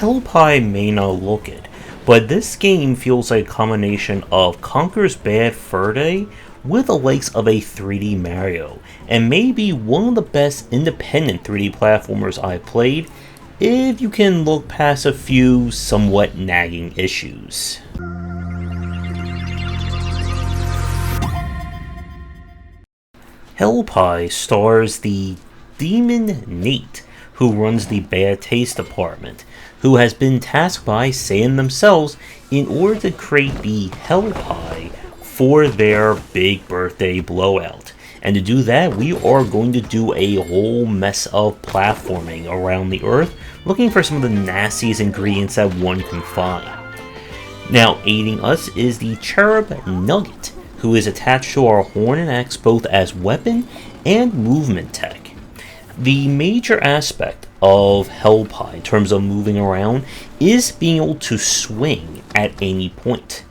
hellpie may not look it, but this game feels like a combination of Conker's Bad Fur Day with the likes of a 3D Mario, and maybe one of the best independent 3D platformers I've played, if you can look past a few somewhat nagging issues. hellpie stars the demon Nate, who runs the bad taste department, who has been tasked by Satan themselves in order to create the hellpie for their big birthday blowout. And to do that, we are going to do a whole mess of platforming around the earth, looking for some of the nastiest ingredients that one can find. Now, aiding us is the Cherub Nugget, who is attached to our horn and axe both as weapon and movement tech. The major aspect of hellpie in terms of moving around is being able to swing at any point.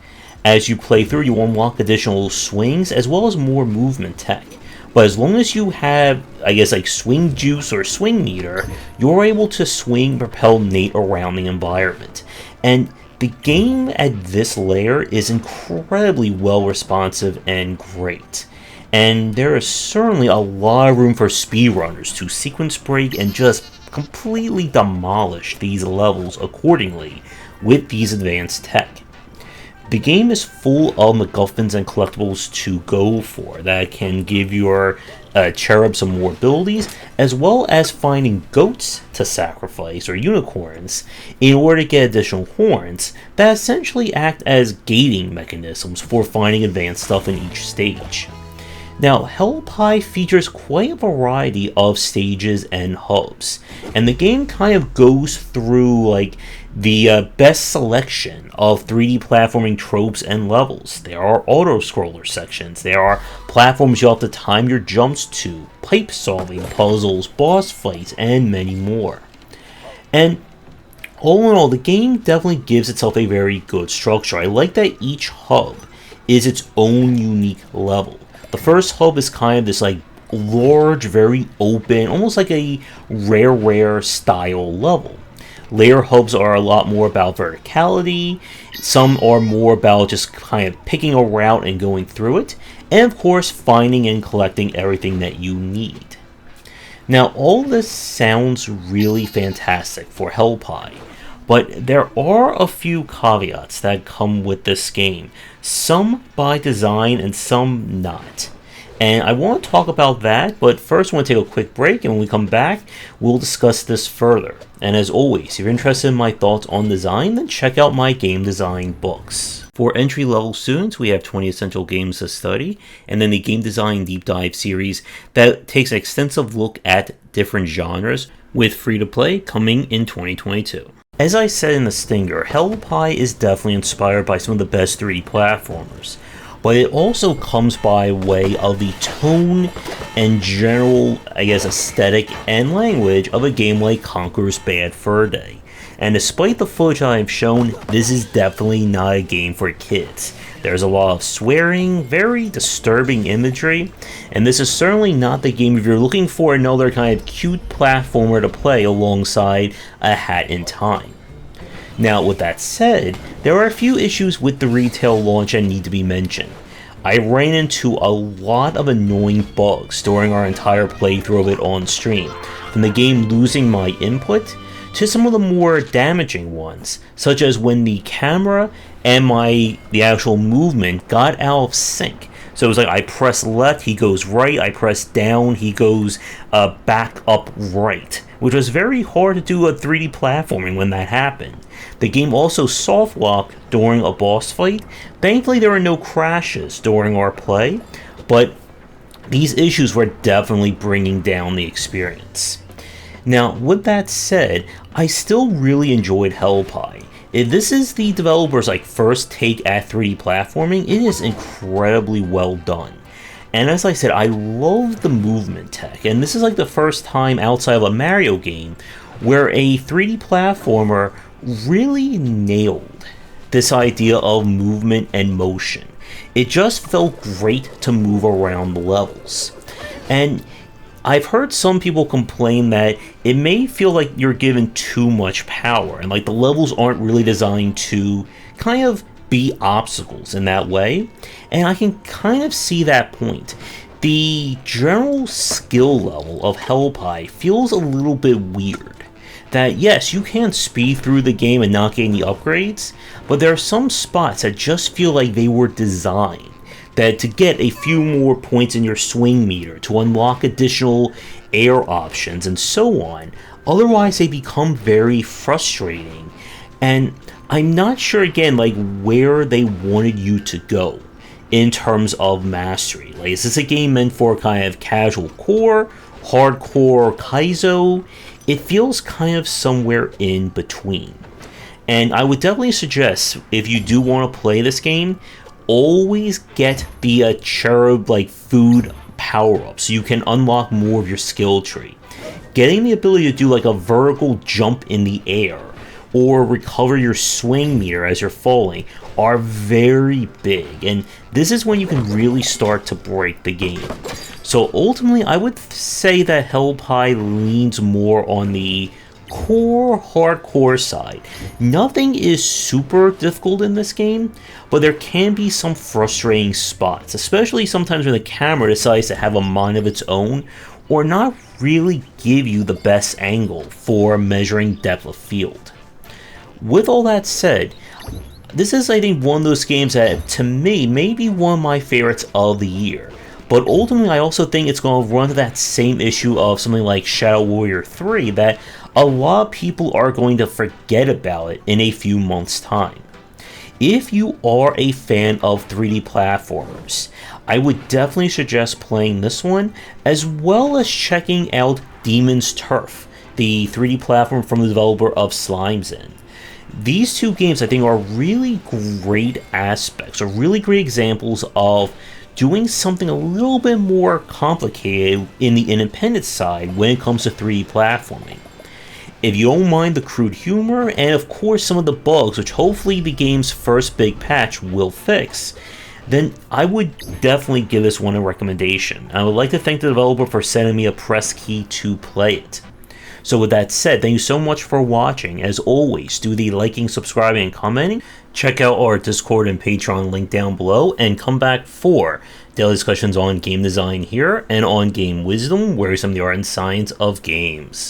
As you play through, you unlock additional swings as well as more movement tech. But as long as you have, like swing juice or swing meter, you're able to swing, propel Nate around the environment. And the game at this layer is incredibly well responsive and great. And there is certainly a lot of room for speedrunners to sequence break and just completely demolish these levels accordingly with these advanced tech. The game is full of MacGuffins and collectibles to go for that can give your cherub some more abilities, as well as finding goats to sacrifice, or unicorns, in order to get additional horns that essentially act as gating mechanisms for finding advanced stuff in each stage. Now, hellpie features quite a variety of stages and hubs, and the game kind of goes through the best selection of 3D platforming tropes and levels. There are auto-scroller sections, there are platforms you'll have to time your jumps to, pipe solving, puzzles, boss fights, and many more. And all in all, the game definitely gives itself a very good structure. I like that each hub is its own unique level. The first hub is kind of this large, very open, almost like a rare style level. Layer hubs are a lot more about verticality, some are more about just kind of picking a route and going through it, and of course finding and collecting everything that you need. Now, all this sounds really fantastic for hellpie, but there are a few caveats that come with this game, some by design and some not. And I want to talk about that, but first I want to take a quick break, and when we come back, we'll discuss this further. And as always, if you're interested in my thoughts on design, then check out my game design books. For entry-level students, we have 20 Essential Games to Study, and then the Game Design Deep Dive series that takes an extensive look at different genres, with free-to-play coming in 2022. As I said in the stinger, hellpie is definitely inspired by some of the best 3D platformers, but it also comes by way of the tone and general, aesthetic and language of a game like Conker's Bad Fur Day. And despite the footage that I've shown, this is definitely not a game for kids. There's a lot of swearing, very disturbing imagery, and this is certainly not the game if you're looking for another kind of cute platformer to play alongside A Hat in Time. Now, with that said, there are a few issues with the retail launch that need to be mentioned. I ran into a lot of annoying bugs during our entire playthrough of it on stream, from the game losing my input to some of the more damaging ones, such as when the camera and the actual movement got out of sync. So it was like I press left, he goes right, I press down, he goes back up right, which was very hard to do a 3D platforming when that happened. The game also soft locked during a boss fight. Thankfully there were no crashes during our play, but these issues were definitely bringing down the experience. Now, with that said, I still really enjoyed hellpie. If this is the developer's first take at 3D platforming, it is incredibly well done. And as I said, I love the movement tech, and this is the first time outside of a Mario game where a 3D platformer really nailed this idea of movement and motion. It just felt great to move around the levels. And I've heard some people complain that it may feel like you're given too much power, and like the levels aren't really designed to kind of be obstacles in that way, and I can kind of see that point. The general skill level of hellpie feels a little bit weird. That yes, you can speed through the game and not get any upgrades, but there are some spots that just feel like they were designed that to get a few more points in your swing meter, to unlock additional air options, and so on. Otherwise, they become very frustrating. And I'm not sure, again, like where they wanted you to go in terms of mastery. Like, is this a game meant for kind of casual core, hardcore kaizo? It feels kind of somewhere in between. And I would definitely suggest, if you do want to play this game, always get the cherub like food power up so you can unlock more of your skill tree. Getting the ability to do like a vertical jump in the air or recover your swing meter as you're falling are very big, and this is when you can really start to break the game. So ultimately, I would say that hellpie leans more on the core hardcore side. Nothing is super difficult in this game, but there can be some frustrating spots, especially sometimes when the camera decides to have a mind of its own or not really give you the best angle for measuring depth of field. With all that said, this is, I think, one of those games that, to me, may be one of my favorites of the year. But ultimately, I also think it's going to run into that same issue of something like Shadow Warrior 3, that a lot of people are going to forget about it in a few months' time. If you are a fan of 3D platformers, I would definitely suggest playing this one, as well as checking out Demon's Turf, the 3D platform from the developer of Slime's Inn. These two games, I think, are really great aspects, or really great examples of doing something a little bit more complicated in the independent side when it comes to 3D platforming. If you don't mind the crude humor, and of course some of the bugs, which hopefully the game's first big patch will fix, then I would definitely give this one a recommendation. I would like to thank the developer for sending me a press key to play it. So with that said, thank you so much for watching. As always, do the liking, subscribing, and commenting. Check out our Discord and Patreon link down below, and come back for daily discussions on game design here, and on game wisdom, where some of the art and science of games.